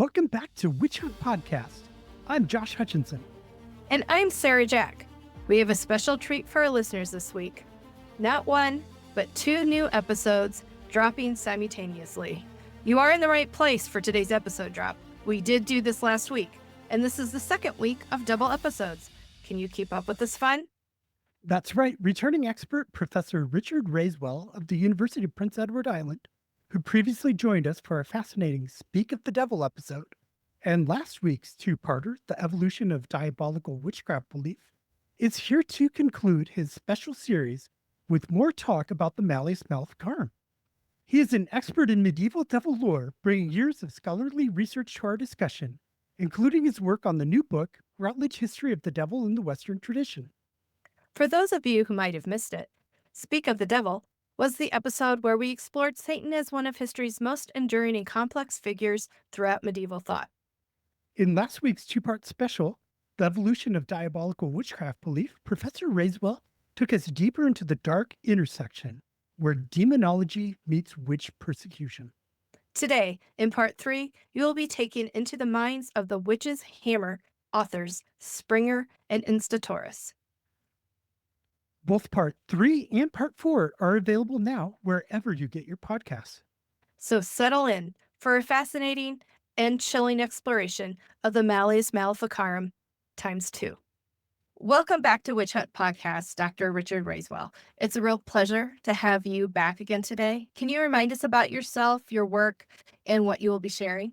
Welcome back to Witch Hunt Podcast. I'm Josh Hutchinson. And I'm Sarah Jack. We have a special treat for our listeners this week. Not one, but two new episodes dropping simultaneously. You are in the right place for today's episode drop. We did do this last week, and this is the second week of double episodes. Can you keep up with this fun? That's right. Returning expert Professor Richard Raiswell of the University of Prince Edward Island, who previously joined us for our fascinating Speak of the Devil episode, and last week's two-parter, The Evolution of Diabolical Witchcraft Belief, is here to conclude his special series with more talk about the Malleus Maleficarum. He is an expert in medieval devil lore, bringing years of scholarly research to our discussion, including his work on the new book, Routledge History of the Devil in the Western Tradition. For those of you who might have missed it, Speak of the Devil was the episode where we explored Satan as one of history's most enduring and complex figures throughout medieval thought. In last week's two-part special, The Evolution of Diabolical Witchcraft Belief, Professor Raiswell took us deeper into the dark intersection where demonology meets witch persecution. Today, in part 3, you will be taken into the minds of the Witch's Hammer authors Sprenger and Institoris. Both part 3 and part 4 are available now wherever you get your podcasts. So settle in for a fascinating and chilling exploration of the Malleus Maleficarum ×2. Welcome back to Witch Hunt Podcast, Dr. Richard Raiswell. It's a real pleasure to have you back again today. Can you remind us about yourself, your work, and what you will be sharing?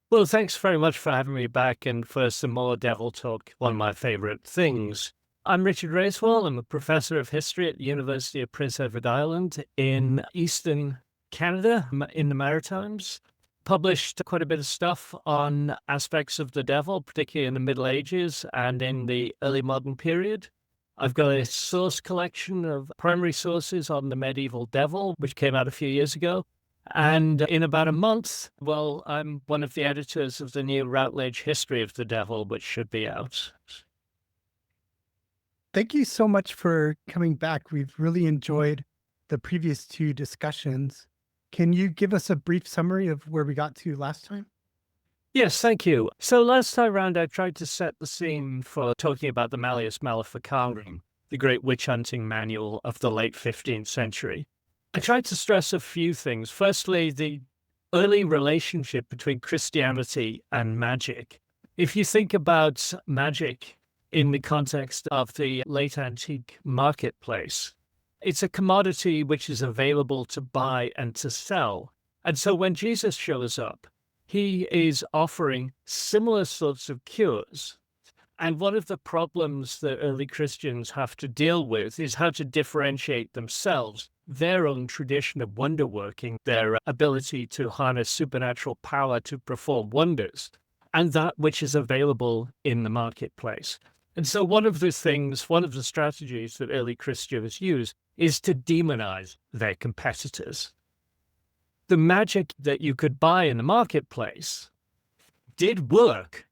Well, thanks very much for having me back and for some more devil talk, one of my favorite things. I'm Richard Raiswell. I'm a professor of history at the University of Prince Edward Island in Eastern Canada, in the Maritimes. Published quite a bit of stuff on aspects of the devil, particularly in the Middle Ages and in the early modern period. I've got a source collection of primary sources on the medieval devil, which came out a few years ago. And in about a month, well, I'm one of the editors of the new Routledge History of the Devil, which should be out. Thank you so much for coming back. We've really enjoyed the previous two discussions. Can you give us a brief summary of where we got to last time? Yes, thank you. So last time round, I tried to set the scene for talking about the Malleus Maleficarum, the great witch hunting manual of the late 15th century. I tried to stress a few things. Firstly, the early relationship between Christianity and magic. If you think about magic in the context of the late antique marketplace, it's a commodity which is available to buy and to sell. And so when Jesus shows up, he is offering similar sorts of cures. And one of the problems that early Christians have to deal with is how to differentiate themselves, their own tradition of wonder working, their ability to harness supernatural power to perform wonders, and that which is available in the marketplace. And so one of the strategies that early Christians use is to demonize their competitors. The magic that you could buy in the marketplace did work,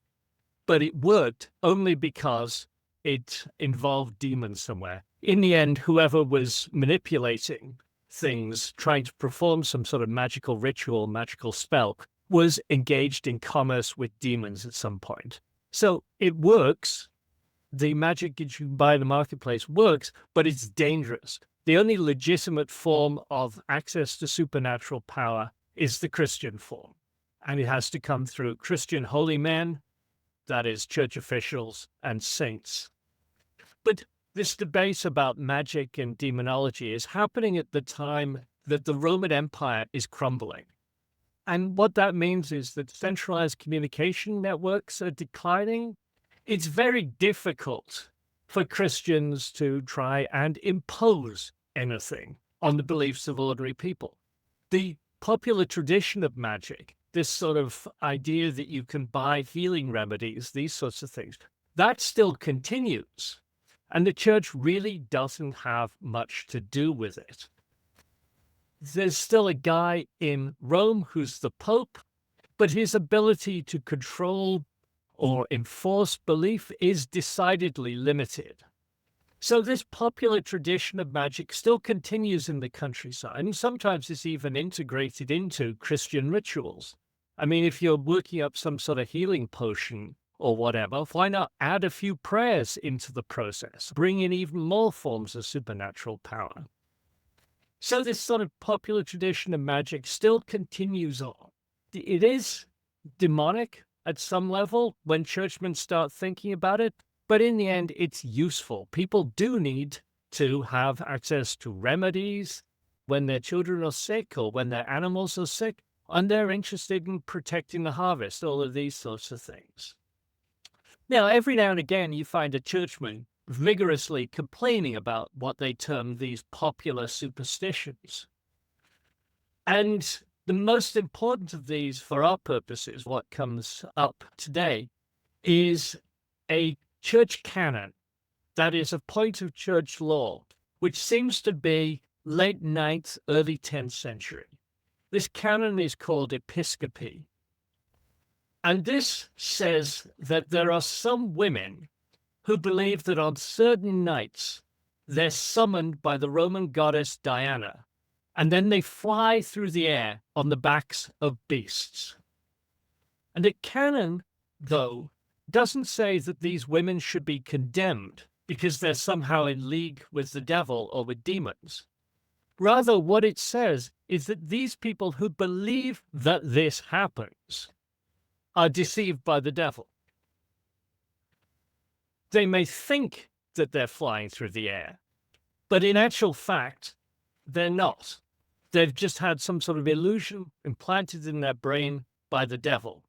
but it worked only because it involved demons somewhere. In the end, whoever was manipulating things, trying to perform some sort of magical ritual, magical spell, was engaged in commerce with demons at some point. So it works. The magic that you buy in the marketplace works, but it's dangerous. The only legitimate form of access to supernatural power is the Christian form. And it has to come through Christian holy men, that is, church officials and saints. But this debate about magic and demonology is happening at the time that the Roman Empire is crumbling. And what that means is that centralized communication networks are declining. It's very difficult for Christians to try and impose anything on the beliefs of ordinary people. The popular tradition of magic, this sort of idea that you can buy healing remedies, these sorts of things, that still continues. And the church really doesn't have much to do with it. There's still a guy in Rome who's the Pope, but his ability to control or enforce belief is decidedly limited. So this popular tradition of magic still continues in the countryside, and sometimes it's even integrated into Christian rituals. I mean, if you're working up some sort of healing potion or whatever, why not add a few prayers into the process? Bring in even more forms of supernatural power. So this sort of popular tradition of magic still continues on. It is demonic at some level when churchmen start thinking about it, but in the end, it's useful. People do need to have access to remedies when their children are sick or when their animals are sick, and they're interested in protecting the harvest, all of these sorts of things. Now, every now and again, you find a churchman vigorously complaining about what they term these popular superstitions. And the most important of these, for our purposes, what comes up today, is a church canon that is a point of church law, which seems to be late 9th, early 10th century. This canon is called Episcopi. And this says that there are some women who believe that on certain nights they're summoned by the Roman goddess Diana, and then they fly through the air on the backs of beasts. And the canon, though, doesn't say that these women should be condemned because they're somehow in league with the devil or with demons. Rather, what it says is that these people who believe that this happens are deceived by the devil. They may think that they're flying through the air, but in actual fact, they're not. They've just had some sort of illusion implanted in their brain by the devil.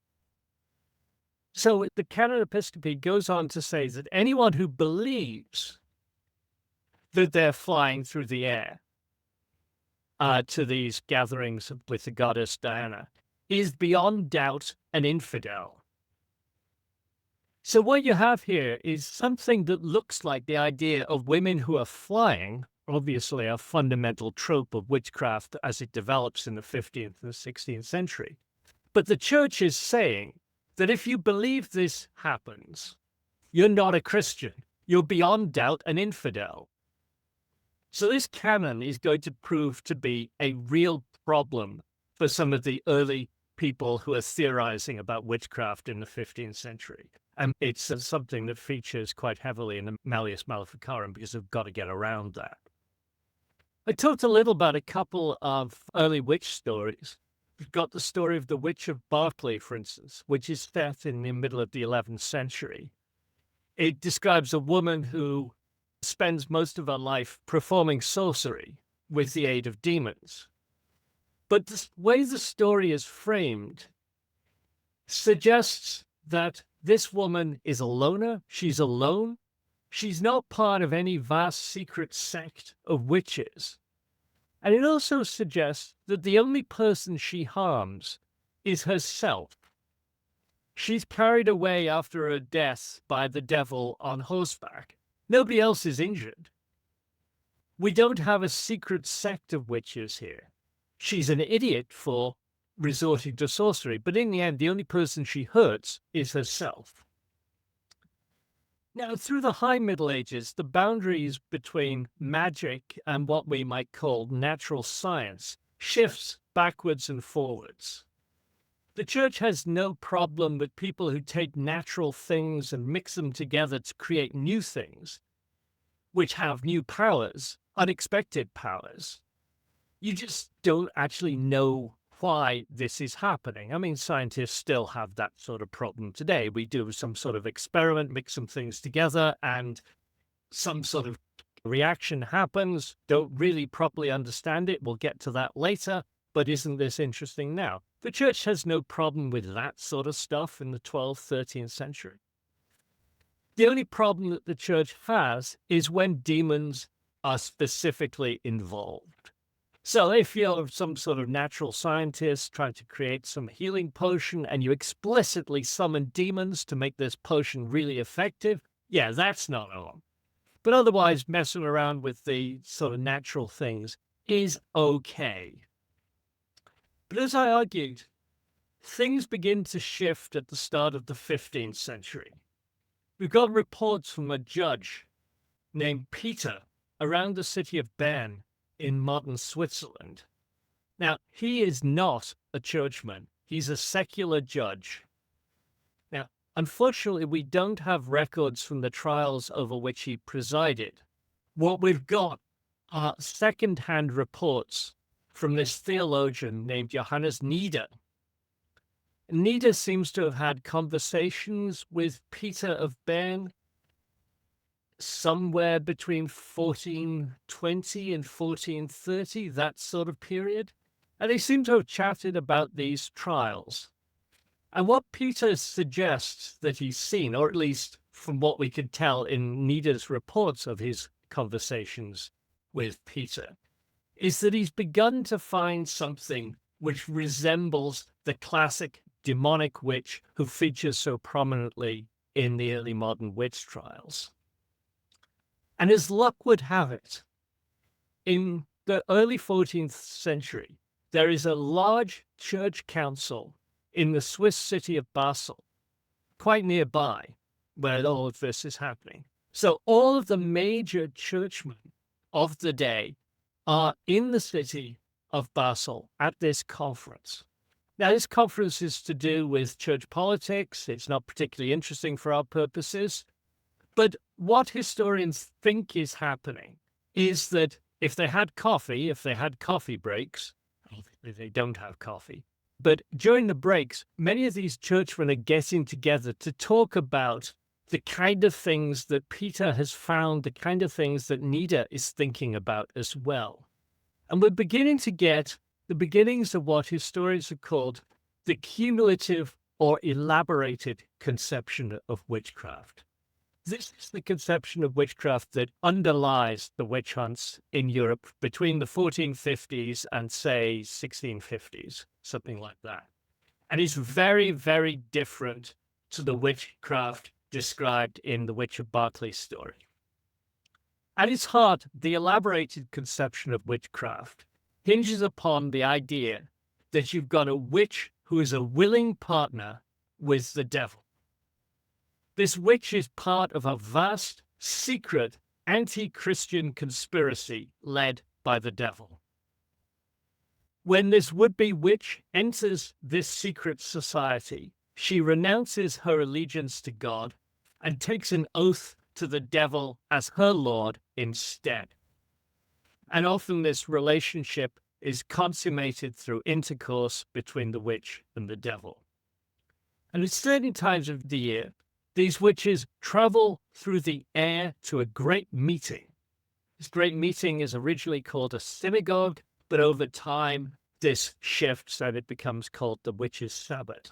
So the Canon Episcopi goes on to say that anyone who believes that they're flying through the air to these gatherings with the goddess Diana is beyond doubt an infidel. So what you have here is something that looks like the idea of women who are flying, obviously a fundamental trope of witchcraft as it develops in the 15th and 16th century. But the church is saying that if you believe this happens, you're not a Christian. You're beyond doubt an infidel. So this canon is going to prove to be a real problem for some of the early people who are theorizing about witchcraft in the 15th century. And it's something that features quite heavily in the Malleus Maleficarum because they've got to get around that. I talked a little about a couple of early witch stories. We've got the story of the Witch of Berkeley, for instance, which is set in the middle of the 11th century. It describes a woman who spends most of her life performing sorcery with the aid of demons. But the way the story is framed suggests that this woman is a loner. She's alone. She's not part of any vast secret sect of witches. And it also suggests that the only person she harms is herself. She's carried away after her death by the devil on horseback. Nobody else is injured. We don't have a secret sect of witches here. She's an idiot for resorting to sorcery, but in the end, the only person she hurts is herself. Now, through the High Middle Ages, the boundaries between magic and what we might call natural science shifts backwards and forwards. The church has no problem with people who take natural things and mix them together to create new things, which have new powers, unexpected powers. You just don't actually know why this is happening. I mean, scientists still have that sort of problem today. We do some sort of experiment, mix some things together, and some sort of reaction happens. Don't really properly understand it. We'll get to that later. But isn't this interesting now? The church has no problem with that sort of stuff in the 12th, 13th century. The only problem that the church has is when demons are specifically involved. So if you're some sort of natural scientist trying to create some healing potion and you explicitly summon demons to make this potion really effective, yeah, that's not on. But otherwise, messing around with the sort of natural things is okay. But as I argued, things begin to shift at the start of the 15th century. We've got reports from a judge named Peter around the city of Bern in modern Switzerland. Now, he is not a churchman. He's a secular judge. Now, unfortunately, we don't have records from the trials over which he presided. What we've got are second-hand reports from this theologian named Johannes Nieder. Nieder seems to have had conversations with Peter of Bern somewhere between 1420 and 1430, that sort of period. And they seem to have chatted about these trials. And what Peter suggests that he's seen, or at least from what we could tell in Nieder's reports of his conversations with Peter, is that he's begun to find something which resembles the classic demonic witch who features so prominently in the early modern witch trials. And as luck would have it, in the early 14th century, there is a large church council in the Swiss city of Basel, quite nearby, where all of this is happening. So all of the major churchmen of the day are in the city of Basel at this conference. Now, this conference is to do with church politics. It's not particularly interesting for our purposes. But what historians think is happening is that if they had coffee breaks, obviously they don't have coffee, but during the breaks, many of these churchmen are getting together to talk about the kind of things that Peter has found, the kind of things that Nieder is thinking about as well. And we're beginning to get the beginnings of what historians have called the cumulative or elaborated conception of witchcraft. This is the conception of witchcraft that underlies the witch hunts in Europe between the 1450s and, say, 1650s, something like that. And it's very, very different to the witchcraft described in the Witch of Berkeley story. At its heart, the elaborated conception of witchcraft hinges upon the idea that you've got a witch who is a willing partner with the devil. This witch is part of a vast, secret, anti-Christian conspiracy led by the devil. When this would-be witch enters this secret society, she renounces her allegiance to God and takes an oath to the devil as her lord instead. And often this relationship is consummated through intercourse between the witch and the devil. And at certain times of the year, these witches travel through the air to a great meeting. This great meeting is originally called a synagogue, but over time, this shifts and it becomes called the Witches' Sabbath.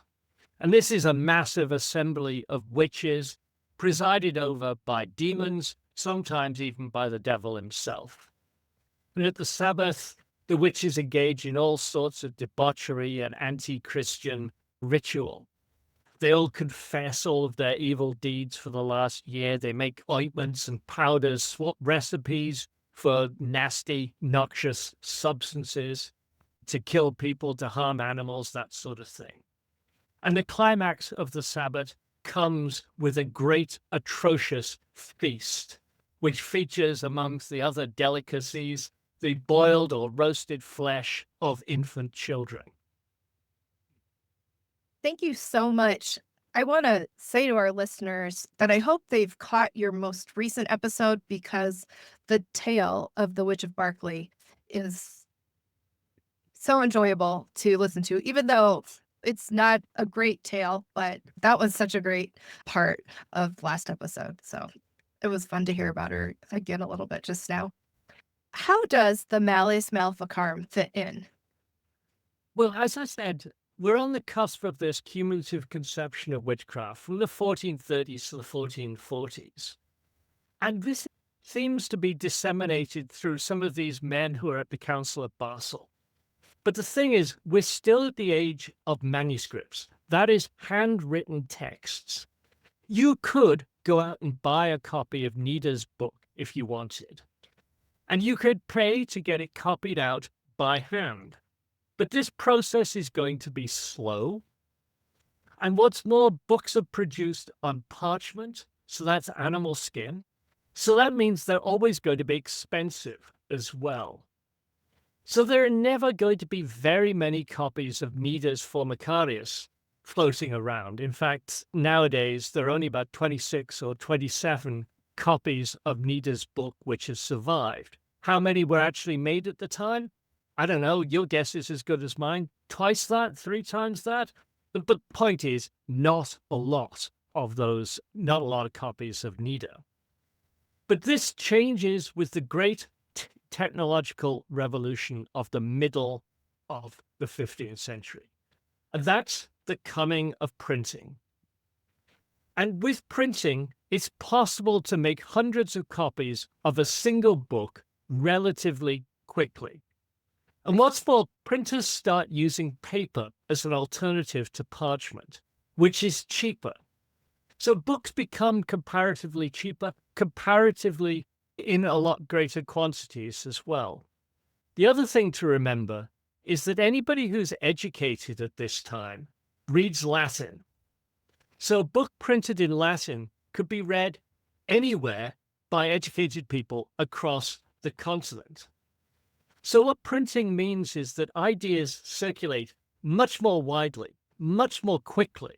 And this is a massive assembly of witches presided over by demons, sometimes even by the devil himself. And at the Sabbath, the witches engage in all sorts of debauchery and anti-Christian ritual. They all confess all of their evil deeds for the last year. They make ointments and powders, swap recipes for nasty, noxious substances to kill people, to harm animals, that sort of thing. And the climax of the Sabbath comes with a great, atrocious feast, which features, amongst the other delicacies, the boiled or roasted flesh of infant children. Thank you so much. I want to say to our listeners that I hope they've caught your most recent episode, because the tale of the Witch of Berkeley is so enjoyable to listen to, even though it's not a great tale, but that was such a great part of last episode. So it was fun to hear about her again a little bit just now. How does the Malleus Maleficarum fit in? Well, as I said, we're on the cusp of this cumulative conception of witchcraft from the 1430s to the 1440s. And this seems to be disseminated through some of these men who are at the Council of Basel. But the thing is, we're still at the age of manuscripts, that is, handwritten texts. You could go out and buy a copy of Nieder's book if you wanted, and you could pay to get it copied out by hand. But this process is going to be slow. And what's more, books are produced on parchment, so that's animal skin. So that means they're always going to be expensive as well. So there are never going to be very many copies of Nida's Formicarius floating around. In fact, nowadays, there are only about 26 or 27 copies of Nida's book which have survived. How many were actually made at the time? I don't know. Your guess is as good as mine. Twice that? 3 times that? But the point is, not a lot of those, not a lot of copies of Nida. But this changes with the great technological revolution of the middle of the 15th century. And that's the coming of printing. And with printing, it's possible to make hundreds of copies of a single book relatively quickly. And what's more, printers start using paper as an alternative to parchment, which is cheaper. So books become comparatively cheaper, comparatively in a lot greater quantities as well. The other thing to remember is that anybody who's educated at this time reads Latin. So a book printed in Latin could be read anywhere by educated people across the continent. So what printing means is that ideas circulate much more widely, much more quickly.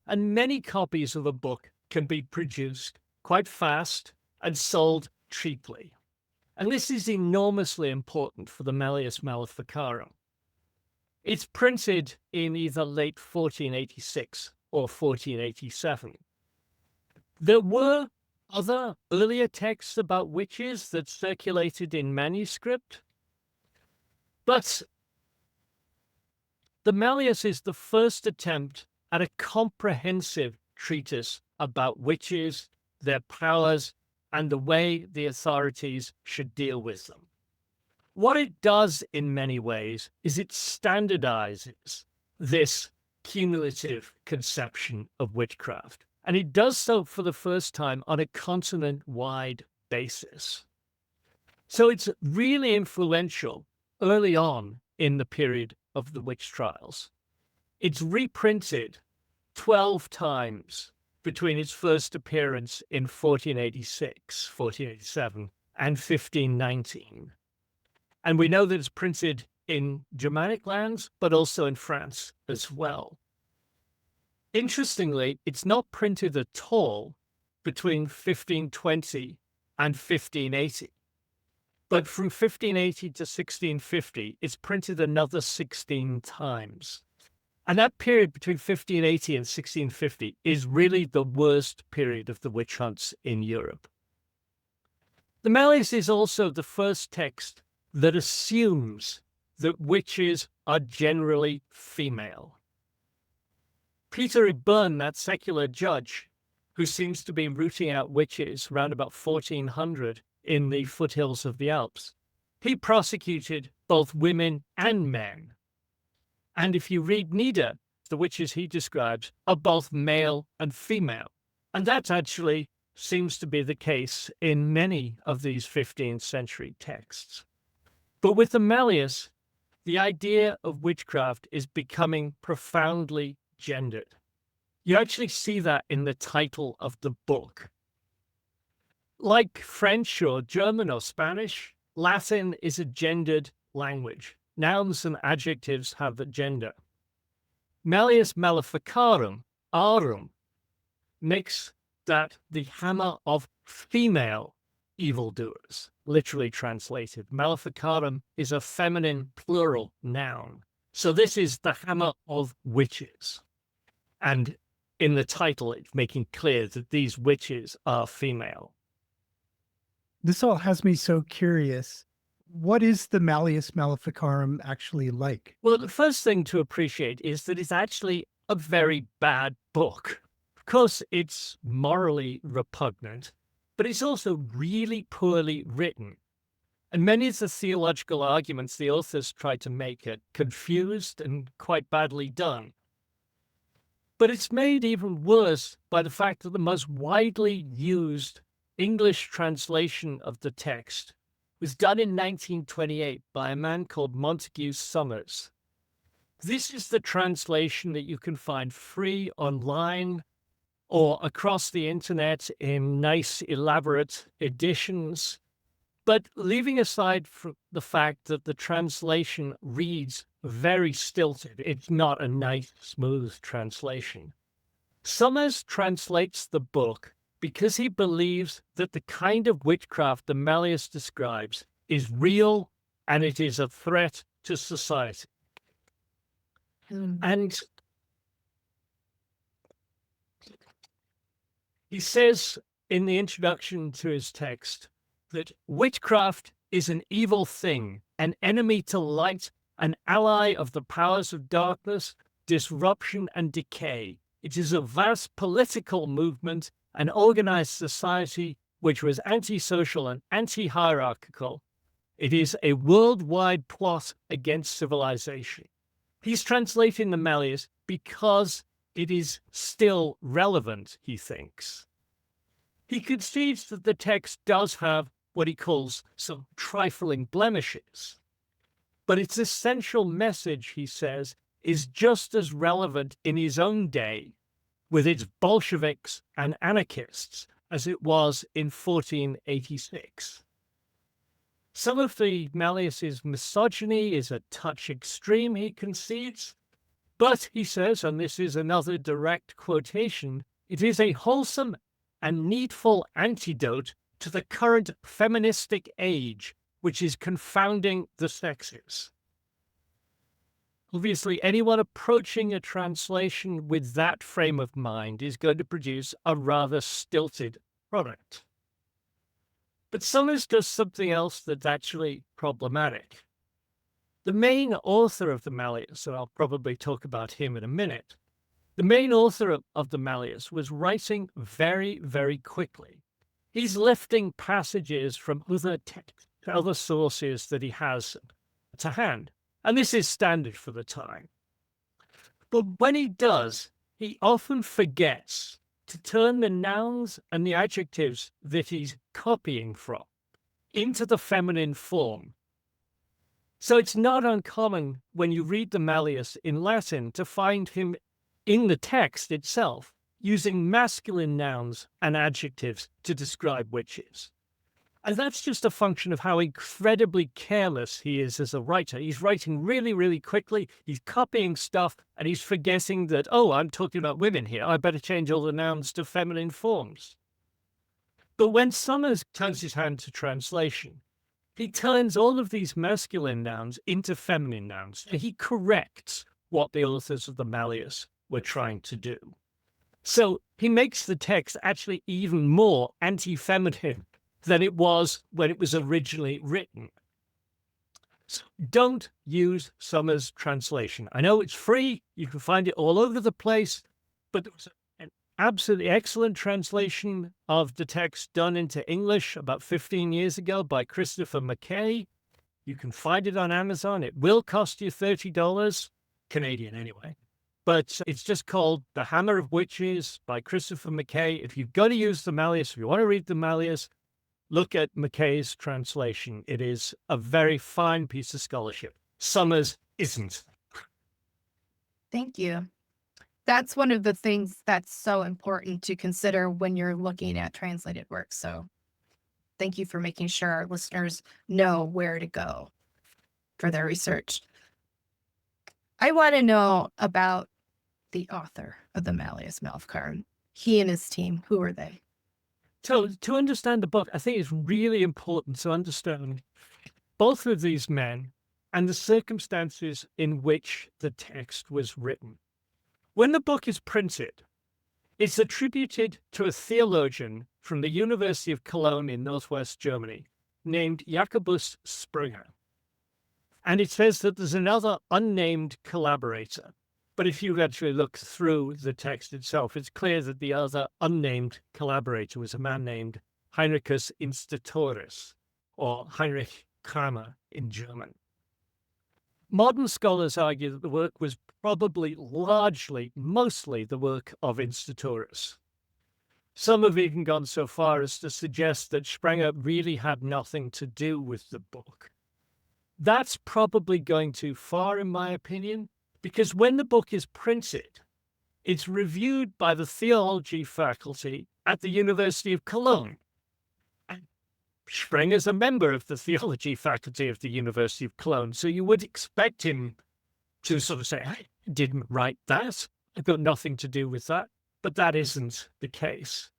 And many copies of a book can be produced quite fast and sold cheaply. And this is enormously important for the Malleus Maleficarum. It's printed in either late 1486 or 1487. There were other earlier texts about witches that circulated in manuscript, but the Malleus is the first attempt at a comprehensive treatise about witches, their powers, and the way the authorities should deal with them. What it does in many ways is it standardizes this cumulative conception of witchcraft. And it does so for the first time on a continent-wide basis. So it's really influential early on in the period of the witch trials. It's reprinted 12 times between its first appearance in 1486, 1487, and 1519. And we know that it's printed in Germanic lands, but also in France as well. Interestingly, it's not printed at all between 1520 and 1580. But from 1580 to 1650, it's printed another 16 times. And that period between 1580 and 1650 is really the worst period of the witch hunts in Europe. The Malleus is also the first text that assumes that witches are generally female. Peter Byrne, that secular judge, who seems to be rooting out witches around about 1400 in the foothills of the Alps, he prosecuted both women and men. And if you read Nida, the witches he describes are both male and female. And that actually seems to be the case in many of these 15th century texts. But with the Malleus, the idea of witchcraft is becoming profoundly gendered. You actually see that in the title of the book. Like French or German or Spanish, Latin is a gendered language. Nouns and adjectives have a gender. Malleus Maleficarum, arum, makes that the hammer of female evildoers, literally translated. Maleficarum is a feminine plural noun. So this is the hammer of witches. And in the title, it's making clear that these witches are female. This all has me so curious. What is the Malleus Maleficarum actually like? Well, the first thing to appreciate is that it's actually a very bad book. Of course, it's morally repugnant, but it's also really poorly written. And many of the theological arguments the authors try to make are confused and quite badly done. But it's made even worse by the fact that the most widely used English translation of the text was done in 1928 by a man called Montague Summers. This is the translation that you can find free online or across the internet in nice, elaborate editions. But leaving aside from the fact that the translation reads very stilted, it's not a nice, smooth translation. Summers translates the book because he believes that the kind of witchcraft that Malleus describes is real and it is a threat to society. And he says in the introduction to his text that witchcraft is an evil thing, an enemy to light, an ally of the powers of darkness, disruption, and decay. It is a vast political movement, an organized society which was antisocial and anti-hierarchical. It is a worldwide plot against civilization. He's translating the Malleus because it is still relevant, he thinks. He concedes that the text does have what he calls some trifling blemishes, but its essential message, he says, is just as relevant in his own day with its Bolsheviks and anarchists as it was in 1486. Some of the Malleus's misogyny is a touch extreme, he concedes, but he says, and this is another direct quotation, it is a wholesome and needful antidote to the current feministic age, which is confounding the sexes. Obviously, anyone approaching a translation with that frame of mind is going to produce a rather stilted product. But Summers does something else that's actually problematic. The main author of the Malleus, and I'll probably talk about him in a minute, the main author of the Malleus was writing very, very quickly. He's lifting passages from other sources that he has to hand. And this is standard for the time. But when he does, he often forgets to turn the nouns and the adjectives that he's copying from into the feminine form. So it's not uncommon when you read the Malleus in Latin to find him in the text itself using masculine nouns and adjectives to describe witches. And that's just a function of how incredibly careless he is as a writer. He's writing really, really quickly. He's copying stuff and he's forgetting that, oh, I'm talking about women here. I better change all the nouns to feminine forms. But when Summers turns his hand to translation, he turns all of these masculine nouns into feminine nouns. And he corrects what the authors of the Malleus were trying to do. So he makes the text actually even more anti-feminine than it was when it was originally written. So don't use Summers' translation. I know it's free. You can find it all over the place, but there was an absolutely excellent translation of the text done into English about 15 years ago by Christopher McKay. You can find it on Amazon. It will cost you $30, Canadian anyway. But it's just called The Hammer of Witches by Christopher McKay. If you've got to use the Malleus, if you want to read the Malleus, look at McKay's translation. It is a very fine piece of scholarship. Summers isn't. Thank you. That's one of the things that's so important to consider when you're looking at translated works. So thank you for making sure our listeners know where to go for their research. I want to know about the author of the Malleus Maleficarum. He and his team, who are they? So to understand the book, I think it's really important to understand both of these men and the circumstances in which the text was written. When the book is printed, it's attributed to a theologian from the University of Cologne in northwest Germany named Jacob Sprenger. And it says that there's another unnamed collaborator. But if you actually look through the text itself, it's clear that the other unnamed collaborator was a man named Heinrich Institoris, or Heinrich Kramer in German. Modern scholars argue that the work was probably mostly the work of Institoris. Some have even gone so far as to suggest that Sprenger really had nothing to do with the book. That's probably going too far, in my opinion, because when the book is printed, it's reviewed by the theology faculty at the University of Cologne. And Sprenger's a member of the theology faculty of the University of Cologne, so you would expect him to sort of say, I didn't write that. I've got nothing to do with that. But that isn't the case.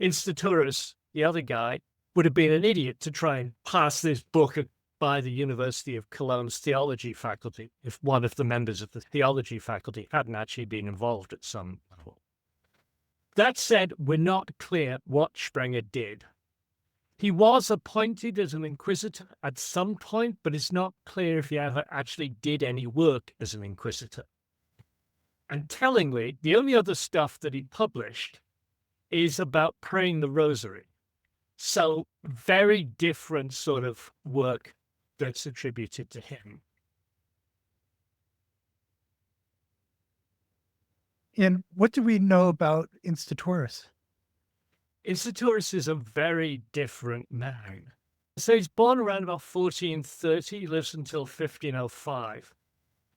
Institoris, the other guy, would have been an idiot to try and pass this book by the University of Cologne's theology faculty if one of the members of the theology faculty hadn't actually been involved at some level. That said, we're not clear what Sprenger did. He was appointed as an inquisitor at some point, but it's not clear if he ever actually did any work as an inquisitor. And tellingly, the only other stuff that he published is about praying the rosary. So very different sort of work that's attributed to him. And what do we know about Institoris? Institoris is a very different man. So he's born around about 1430, lives until 1505.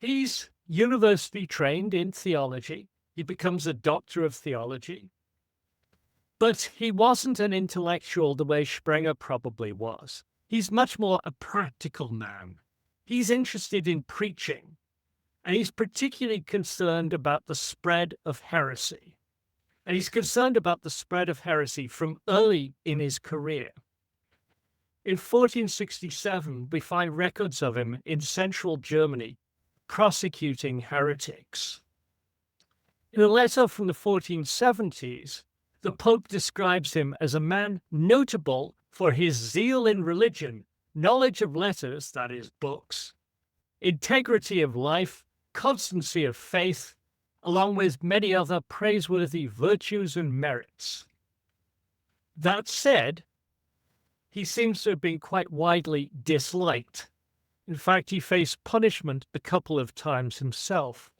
He's university trained in theology. He becomes a doctor of theology. But he wasn't an intellectual the way Sprenger probably was. He's much more a practical man. He's interested in preaching, and he's particularly concerned about the spread of heresy. And he's concerned about the spread of heresy from early in his career. In 1467, we find records of him in central Germany prosecuting heretics. In a letter from the 1470s, the Pope describes him as a man notable for his zeal in religion, knowledge of letters, that is, books, integrity of life, constancy of faith, along with many other praiseworthy virtues and merits. That said, he seems to have been quite widely disliked. In fact, he faced punishment a couple of times himself.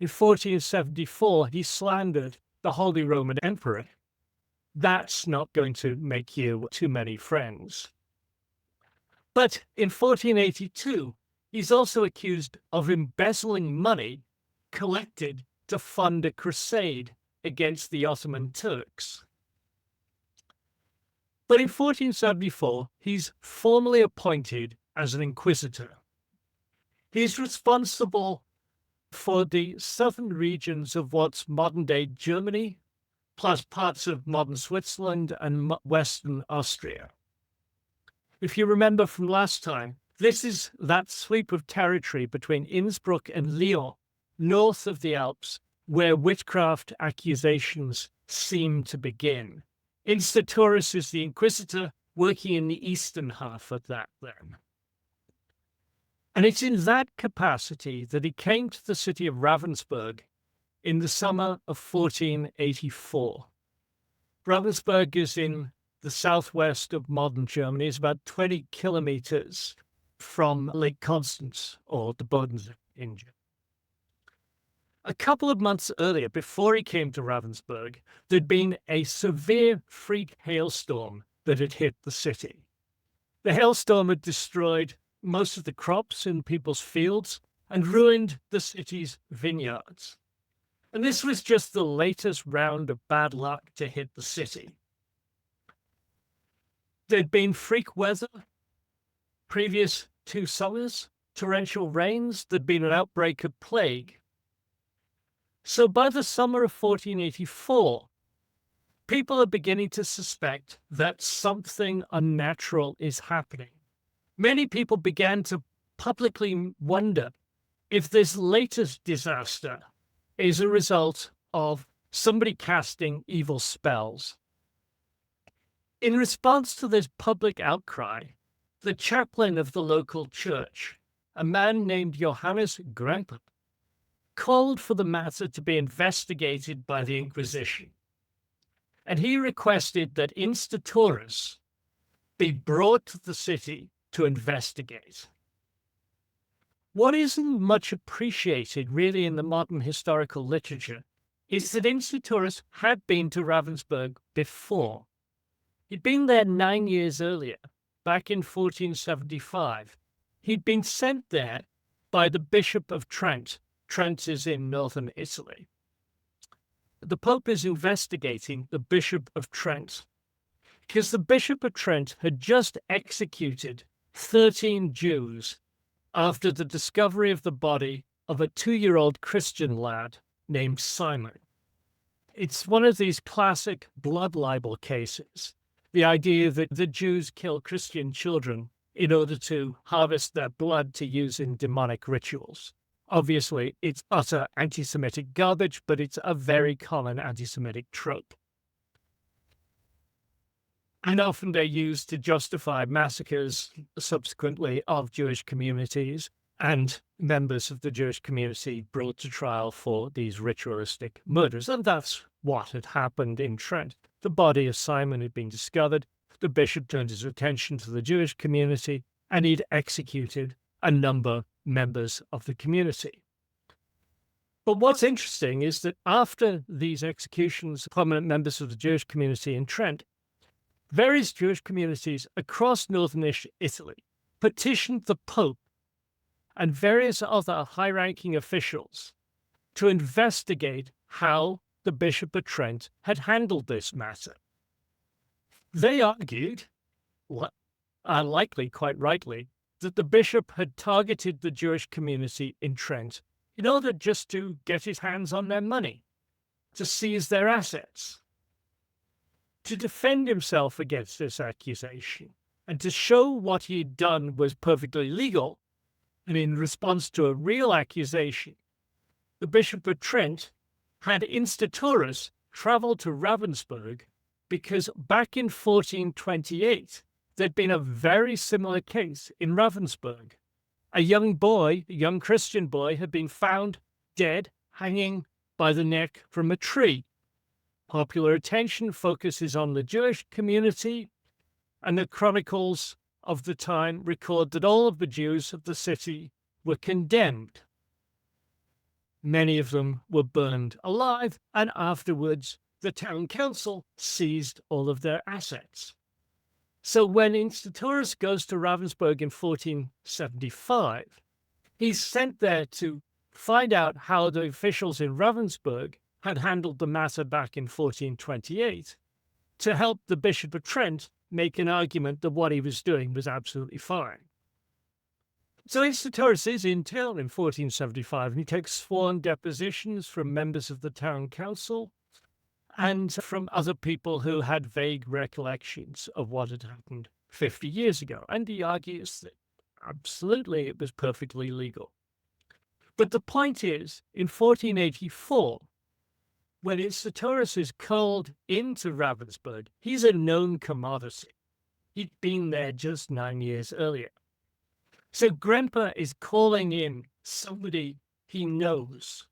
In 1474, he slandered the Holy Roman Emperor. That's not going to make you too many friends. But in 1482, he's also accused of embezzling money collected to fund a crusade against the Ottoman Turks. But in 1474, he's formally appointed as an inquisitor. He's responsible for the southern regions of what's modern-day Germany, plus parts of modern Switzerland and western Austria. If you remember from last time, this is that sweep of territory between Innsbruck and Lyon, north of the Alps, where witchcraft accusations seem to begin. Institoris is the inquisitor working in the eastern half of that then. And it's in that capacity that he came to the city of Ravensburg in the summer of 1484. Ravensburg is in the southwest of modern Germany. It's about 20 kilometers from Lake Constance, or the Bodensee in Germany. A couple of months earlier, before he came to Ravensburg, there'd been a severe freak hailstorm that had hit the city. The hailstorm had destroyed most of the crops in people's fields and ruined the city's vineyards. And this was just the latest round of bad luck to hit the city. There'd been freak weather previous 2 summers, torrential rains, there'd been an outbreak of plague. So by the summer of 1484, people are beginning to suspect that something unnatural is happening. Many people began to publicly wonder if this latest disaster is a result of somebody casting evil spells. In response to this public outcry, the chaplain of the local church, a man named Johannes Kramer, called for the matter to be investigated by the Inquisition, and he requested that Institoris be brought to the city to investigate. What isn't much appreciated really in the modern historical literature is that Institoris had been to Ravensburg before. He'd been there 9 years earlier, back in 1475. He'd been sent there by the Bishop of Trent. Trent is in northern Italy. The Pope is investigating the Bishop of Trent because the Bishop of Trent had just executed 13 Jews after the discovery of the body of a 2-year-old Christian lad named Simon. It's one of these classic blood libel cases, the idea that the Jews kill Christian children in order to harvest their blood to use in demonic rituals. Obviously, it's utter anti-Semitic garbage, but it's a very common anti-Semitic trope. And often they're used to justify massacres subsequently of Jewish communities and members of the Jewish community brought to trial for these ritualistic murders. And that's what had happened in Trent. The body of Simon had been discovered. The bishop turned his attention to the Jewish community, and he'd executed a number of members of the community. But what's interesting is that after these executions of prominent members of the Jewish community in Trent, various Jewish communities across northern Italy petitioned the Pope and various other high-ranking officials to investigate how the Bishop of Trent had handled this matter. They argued, likely quite rightly, that the bishop had targeted the Jewish community in Trent in order just to get his hands on their money, to seize their assets. To defend himself against this accusation and to show what he had done was perfectly legal, and in response to a real accusation, the Bishop of Trent had Institoris travel to Ravensburg because back in 1428, there'd been a very similar case in Ravensburg. A young Christian boy, had been found dead, hanging by the neck from a tree. Popular attention focuses on the Jewish community, and the chronicles of the time record that all of the Jews of the city were condemned. Many of them were burned alive, and afterwards the town council seized all of their assets. So when Institoris goes to Ravensburg in 1475, he's sent there to find out how the officials in Ravensburg had handled the matter back in 1428 to help the Bishop of Trent make an argument that what he was doing was absolutely fine. So Institoris is in town in 1475, and he takes sworn depositions from members of the town council and from other people who had vague recollections of what had happened 50 years ago. And he argues that absolutely it was perfectly legal. But the point is, in 1484, when Institoris is called into Ravensburg, he's a known commodity. He'd been there just 9 years earlier. So Grandpa is calling in somebody he knows.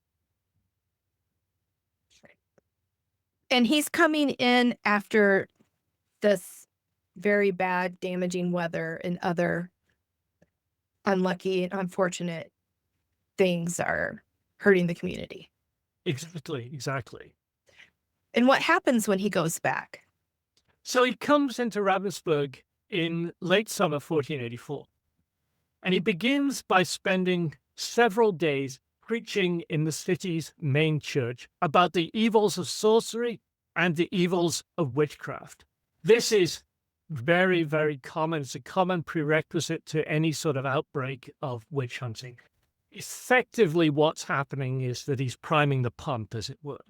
And he's coming in after this very bad, damaging weather and other unlucky and unfortunate things are hurting the community. Exactly. And what happens when he goes back? So he comes into Ravensburg in late summer 1484. And he begins by spending several days preaching in the city's main church about the evils of sorcery and the evils of witchcraft. This is very, very common. It's a common prerequisite to any sort of outbreak of witch hunting. Effectively, what's happening is that he's priming the pump, as it were.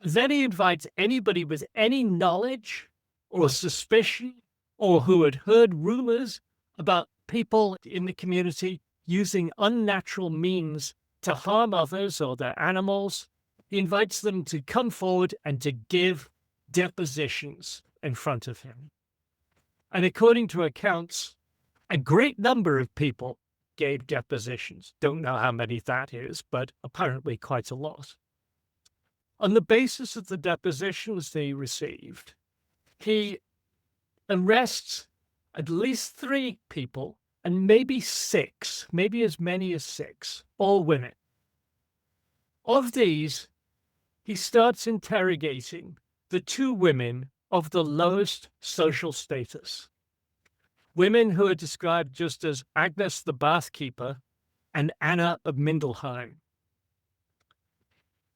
Then he invites anybody with any knowledge or suspicion or who had heard rumors about people in the community using unnatural means to harm others or their animals. He invites them to come forward and to give depositions in front of him. And according to accounts, a great number of people gave depositions. Don't know how many that is, but apparently quite a lot. On the basis of the depositions they received, he arrests at least 3 people, and maybe 6, maybe as many as 6, all women. Of these, he starts interrogating the 2 women of the lowest social status. Women who are described just as Agnes the bathkeeper and Anna of Mindelheim.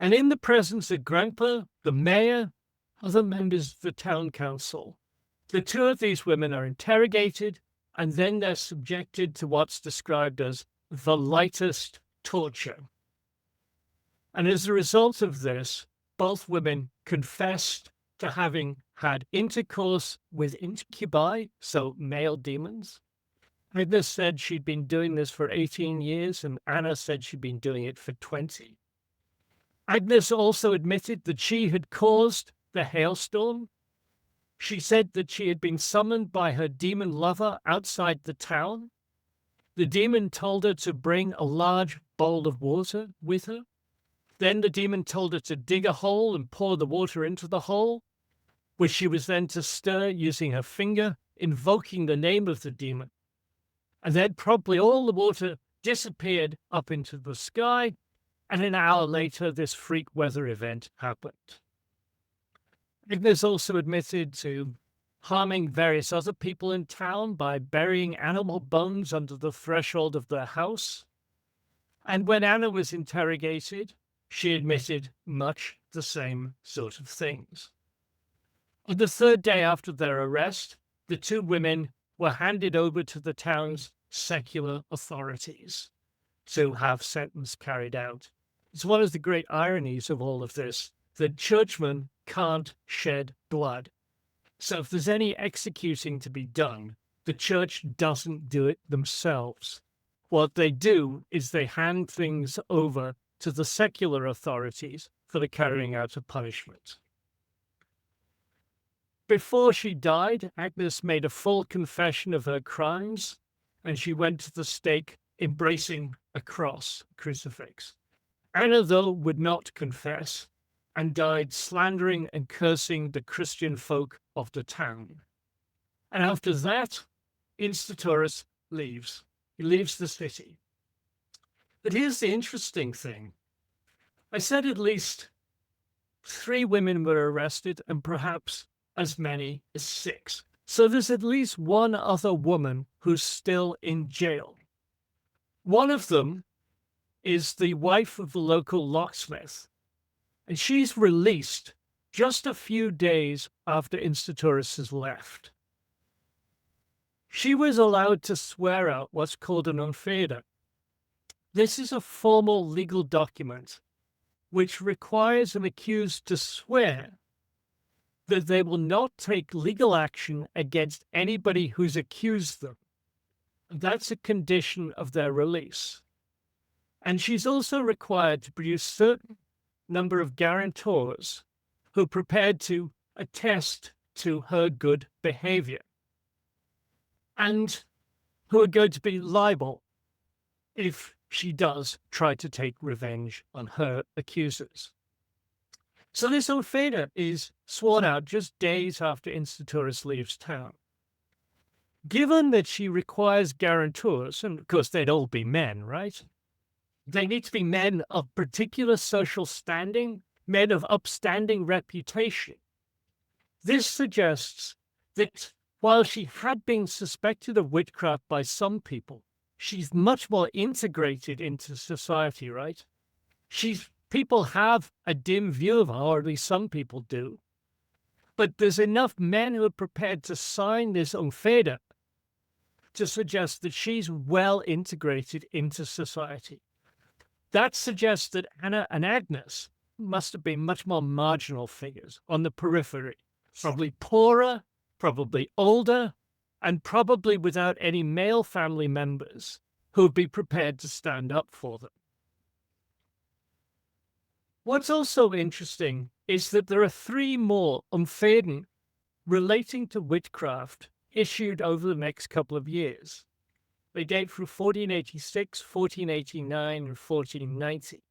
And in the presence of Grandpa, the mayor, other members of the town council, The two of these women are interrogated, and then they're subjected to what's described as the lightest torture. And as a result of this, both women confessed to having had intercourse with incubi, so male demons. Agnes said she'd been doing this for 18 years, and Anna said she'd been doing it for 20. Agnes also admitted that she had caused the hailstorm. She said that she had been summoned by her demon lover outside the town. The demon told her to bring a large bowl of water with her. Then the demon told her to dig a hole and pour the water into the hole, which she was then to stir using her finger, invoking the name of the demon. And then promptly all the water disappeared up into the sky, and an hour later this freak weather event happened. Agnes also admitted to harming various other people in town by burying animal bones under the threshold of their house. And when Anna was interrogated, she admitted much the same sort of things. On the third day after their arrest, the two women were handed over to the town's secular authorities to have sentence carried out. It's one of the great ironies of all of this, that churchmen can't shed blood. So if there's any executing to be done, the church doesn't do it themselves. What they do is they hand things over to the secular authorities for the carrying out of punishment. Before she died, Agnes made a full confession of her crimes, and she went to the stake embracing a cross, crucifix. Anna, though, would not confess and died slandering and cursing the Christian folk of the town. And after that, Institoris leaves. He leaves the city. But here's the interesting thing. I said at least 3 women were arrested and perhaps as many as 6. So there's at least one other woman who's still in jail. One of them is the wife of the local locksmith, and she's released just a few days after Institoris has left. She was allowed to swear out what's called an unfeder. This is a formal legal document which requires an accused to swear that they will not take legal action against anybody who's accused them. That's a condition of their release. And she's also required to produce a certain number of guarantors who are prepared to attest to her good behavior and who are going to be liable if she does try to take revenge on her accusers. So this unfeder is sworn out just days after Institoris leaves town. Given that she requires guarantors, and of course they'd all be men, right? They need to be men of particular social standing, men of upstanding reputation. This suggests that while she had been suspected of witchcraft by some people, she's much more integrated into society, right? People have a dim view of her, or at least some people do. But there's enough men who are prepared to sign this unfeder to suggest that she's well integrated into society. That suggests that Anna and Agnes must have been much more marginal figures on the periphery, probably poorer, probably older, and probably without any male family members who would be prepared to stand up for them. What's also interesting is that there are 3 more unfeden relating to witchcraft issued over the next couple of years. They date from 1486, 1489, and 1490.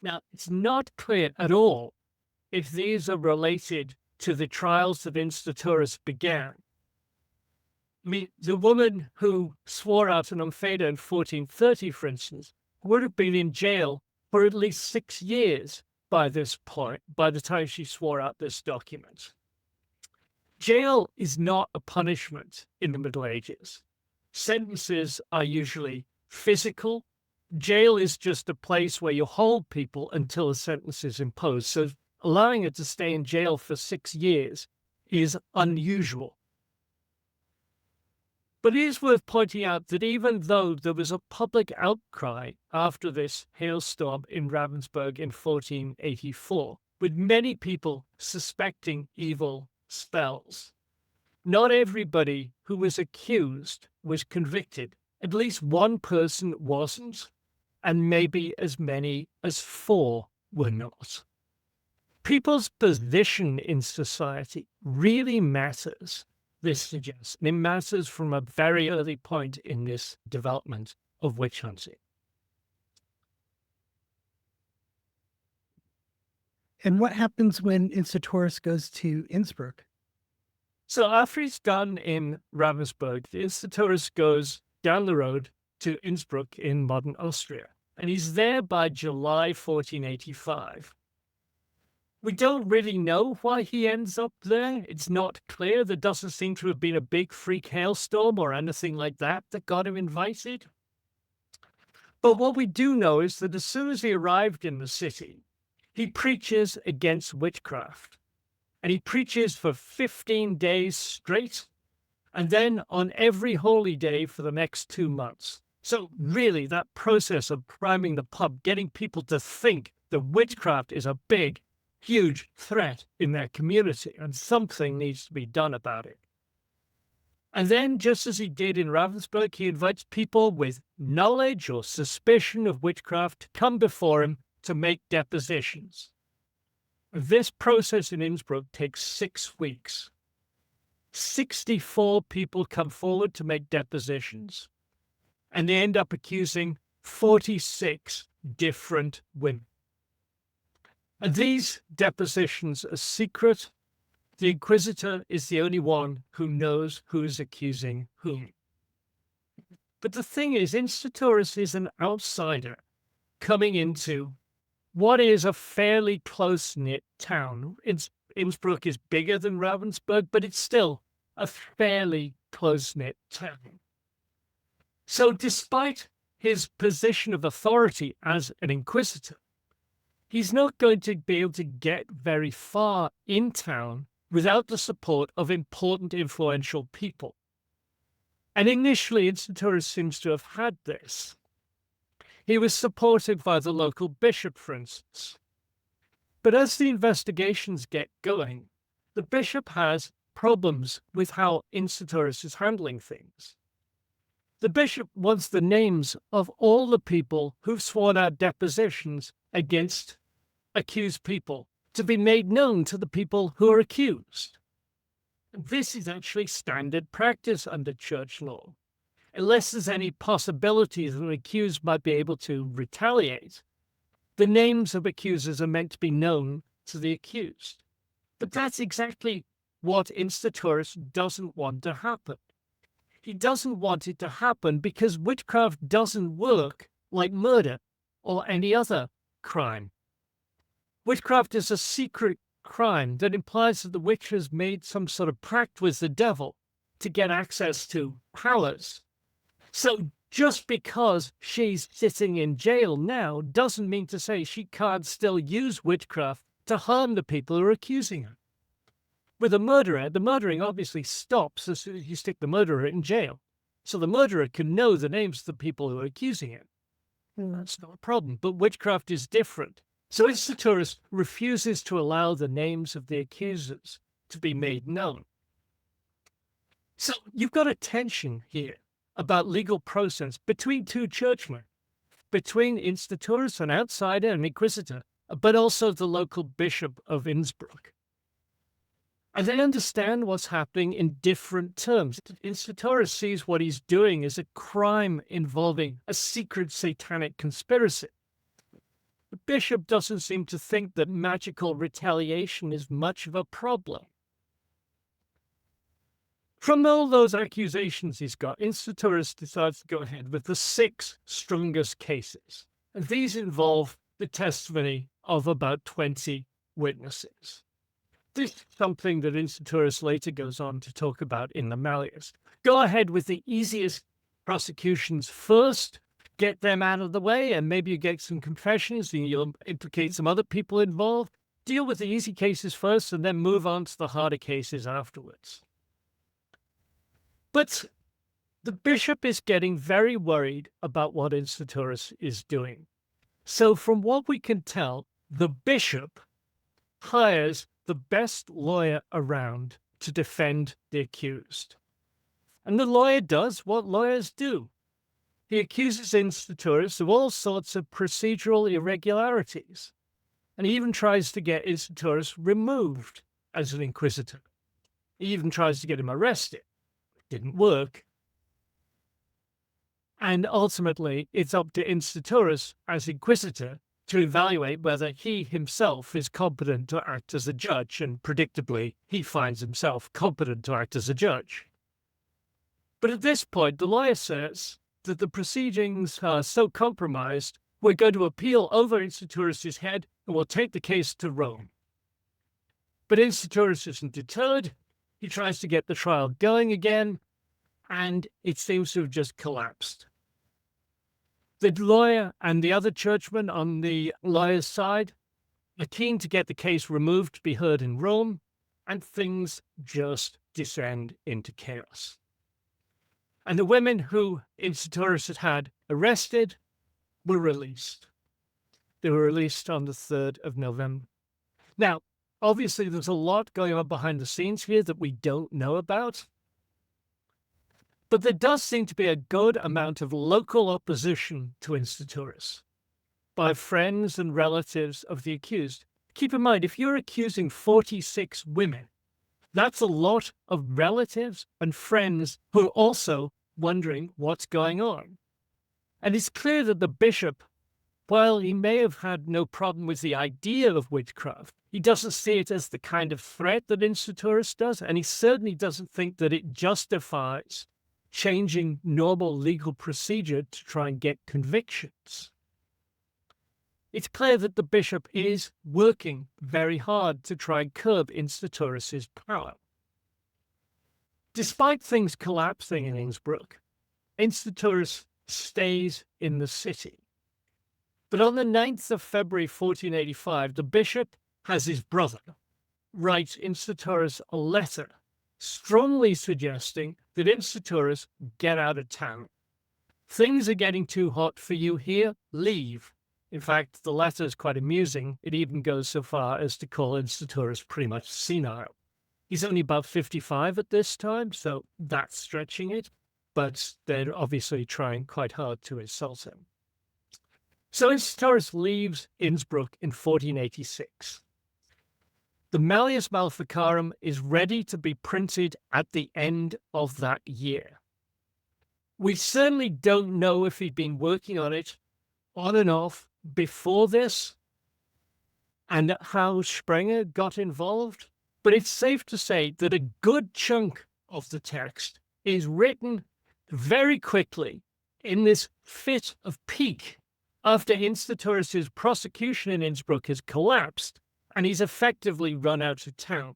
Now, it's not clear at all if these are related to the trials that Institoris began. I mean, the woman who swore out an unfeder in 1430, for instance, would have been in jail for at least 6 years by this point, by the time she swore out this document. Jail is not a punishment in the Middle Ages. Sentences are usually physical. Jail is just a place where you hold people until a sentence is imposed. So allowing her to stay in jail for 6 years is unusual. But it is worth pointing out that even though there was a public outcry after this hailstorm in Ravensburg in 1484, with many people suspecting evil spells, not everybody who was accused was convicted. At least one person wasn't, and maybe as many as 4 were not. People's position in society really matters, this suggests, and it matters from a very early point in this development of witch hunting. And what happens when Institoris goes to Innsbruck? So after he's done in Ravensburg, the Institoris goes down the road to Innsbruck in modern Austria, and he's there by July 1485. We don't really know why he ends up there. It's not clear. There doesn't seem to have been a big freak hailstorm or anything like that got him invited. But what we do know is that as soon as he arrived in the city, he preaches against witchcraft. And he preaches for 15 days straight, and then on every holy day for the next 2 months. So really, that process of priming the pub, getting people to think that witchcraft is a big, huge threat in their community, and something needs to be done about it. And then, just as he did in Ravensburg, he invites people with knowledge or suspicion of witchcraft to come before him to make depositions. This process in Innsbruck takes 6 weeks. 64 people come forward to make depositions, and they end up accusing 46 different women. And these depositions are secret. The inquisitor is the only one who knows who is accusing whom. But the thing is, Institoris is an outsider coming into what is a fairly close-knit town. Innsbruck is bigger than Ravensburg, but it's still a fairly close-knit town. So despite his position of authority as an inquisitor, he's not going to be able to get very far in town without the support of important, influential people. And initially, Institoris seems to have had this. He was supported by the local bishop, for instance. But as the investigations get going, the bishop has problems with how Institoris is handling things. The bishop wants the names of all the people who've sworn out depositions against accused people to be made known to the people who are accused. This is actually standard practice under church law. Unless there's any possibility that an accused might be able to retaliate, the names of accusers are meant to be known to the accused. But that's exactly what Institoris doesn't want to happen. He doesn't want it to happen because witchcraft doesn't work like murder or any other crime. Witchcraft is a secret crime that implies that the witch has made some sort of pact with the devil to get access to powers. So just because she's sitting in jail now doesn't mean to say she can't still use witchcraft to harm the people who are accusing her. With a murderer, the murdering obviously stops as soon as you stick the murderer in jail. So the murderer can know the names of the people who are accusing him. That's not a problem. But witchcraft is different. So Institoris refuses to allow the names of the accusers to be made known. So you've got a tension here about legal process between 2 churchmen, between Institoris, an outsider, an inquisitor, but also the local bishop of Innsbruck. And they understand what's happening in different terms. Institoris sees what he's doing as a crime involving a secret satanic conspiracy. The bishop doesn't seem to think that magical retaliation is much of a problem. From all those accusations he's got, Institoris decides to go ahead with the 6 strongest cases. And these involve the testimony of about 20 witnesses. This is something that Institoris later goes on to talk about in the Malleus. Go ahead with the easiest prosecutions first, get them out of the way, and maybe you get some confessions and you'll implicate some other people involved. Deal with the easy cases first and then move on to the harder cases afterwards. But The bishop is getting very worried about what Institoris is doing. So from what we can tell, the bishop hires the best lawyer around to defend the accused. And the lawyer does what lawyers do. He accuses Institoris of all sorts of procedural irregularities, and he even tries to get Institoris removed as an inquisitor. He even tries to get him arrested. It didn't work. And ultimately, it's up to Institoris as inquisitor to evaluate whether he himself is competent to act as a judge, and predictably, he finds himself competent to act as a judge. But at this point, the lawyer says that the proceedings are so compromised, we're going to appeal over Institoris' head and we'll take the case to Rome. But Institoris isn't deterred. He tries to get the trial going again, and it seems to have just collapsed. The lawyer and the other churchmen on the lawyer's side are keen to get the case removed to be heard in Rome, and things just descend into chaos. And the women who Institoris had arrested were released. They were released on the 3rd of November. Now, obviously, there's a lot going on behind the scenes here that we don't know about. But there does seem to be a good amount of local opposition to Institoris by friends and relatives of the accused. Keep in mind, if you're accusing 46 women, that's a lot of relatives and friends who are also wondering what's going on. And it's clear that the bishop, while he may have had no problem with the idea of witchcraft, he doesn't see it as the kind of threat that Institoris does, and he certainly doesn't think that it justifies changing normal legal procedure to try and get convictions. It's clear that the bishop is working very hard to try and curb Institoris' power. Despite things collapsing in Innsbruck, Institoris stays in the city. But on the 9th of February 1485, the bishop has his brother write Institoris a letter strongly suggesting that Institoris get out of town. Things are getting too hot for you here, leave. In fact, the letter is quite amusing. It even goes so far as to call Institoris pretty much senile. He's only about 55 at this time, so that's stretching it, but they're obviously trying quite hard to insult him. So Institoris leaves Innsbruck in 1486. The Malleus Maleficarum is ready to be printed at the end of that year. We certainly don't know if he'd been working on it on and off before this and how Sprenger got involved, but it's safe to say that a good chunk of the text is written very quickly in this fit of pique after Institoris' prosecution in Innsbruck has collapsed and he's effectively run out of town.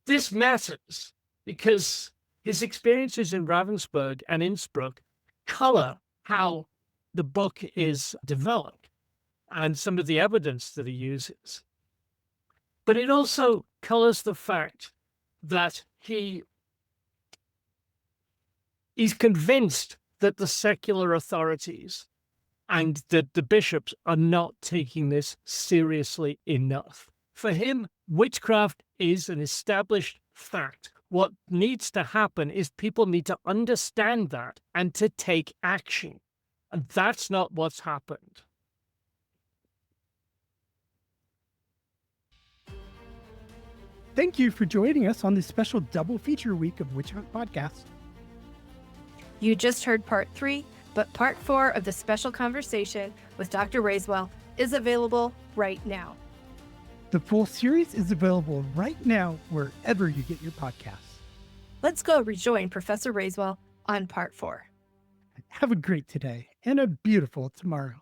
This matters because his experiences in Ravensburg and Innsbruck color how the book is developed and some of the evidence that he uses. But it also colors the fact that he's convinced that the secular authorities and that the bishops are not taking this seriously enough. For him, witchcraft is an established fact. What needs to happen is people need to understand that and to take action. And that's not what's happened. Thank you for joining us on this special double feature week of Witch Hunt Podcast. You just heard part 3, but part 4 of the special conversation with Dr. Raiswell is available right now. The full series is available right now wherever you get your podcasts. Let's go rejoin Professor Raiswell on part 4. Have a great today and a beautiful tomorrow.